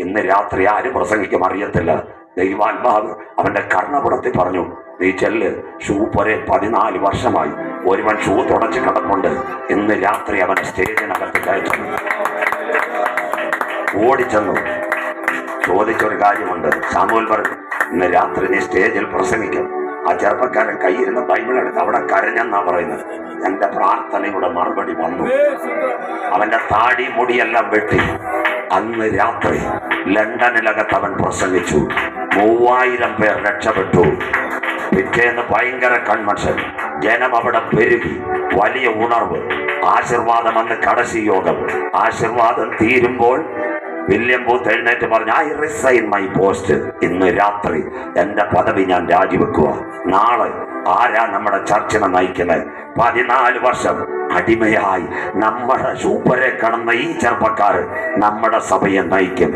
ഇന്ന് രാത്രി ആര് പ്രസംഗിക്കും അറിയത്തില്ല. ദൈവാത്മാവ് അവന്റെ കർണപുടത്തിൽ പറഞ്ഞു, നീ ചെല്ല്, ഷൂ പൊരെ 14 വർഷമായി ഒരുവൻ ഷൂ തുടച്ച് കിടപ്പുണ്ട്, ഇന്ന് രാത്രി അവൻ സ്റ്റേജിനകത്ത് കയറ്റുന്നു. ഓടിച്ചെന്നു ചോദിച്ചൊരു കാര്യമുണ്ട്. സാമുവേൽ പറഞ്ഞു, ഇന്ന് രാത്രി നീ സ്റ്റേജിൽ പ്രസംഗിക്കും. ആ ചെറുപ്പക്കാരൻ കയ്യിരുന്ന ബൈബിൾ എടുത്ത് അവിടെ കരഞ്ഞെന്നാ പറയുന്നത്. എന്റെ പ്രാർത്ഥനയുടെ മറുപടി വന്നു. അവന്റെ താടി മുടിയെല്ലാം വെട്ടി അന്ന് രാത്രി ലണ്ടനിലകത്ത് അവൻ പ്രസംഗിച്ചു. 3000 പേർ രക്ഷപ്പെട്ടു. പിറ്റേന്ന് ഭയങ്കര കൺവെൻഷൻ, ജനം അവിടെ പെരുകി, വലിയ ഉണർവ്. ആശീർവാദം അന്ന് കടശി യോഗം. ആശീർവാദം തീരുമ്പോൾ വില്യം ബൂത്ത് എഴുന്നേറ്റ് പറഞ്ഞു, ഐ റിസൈൻ മൈ പോസ്റ്റ്. ഇന്ന് രാത്രി എന്റെ പദവി ഞാൻ രാജിവെക്കുക. നാളെ ആരാ നമ്മുടെ ചർച്ചിനെ നയിക്കുന്നത്? 14 വർഷം അടിമയായി നമ്മുടെ സൂപ്പരെ കടന്ന ഈ ചെറുപ്പക്കാരൻ നമ്മുടെ സഭയെ നയിക്കും.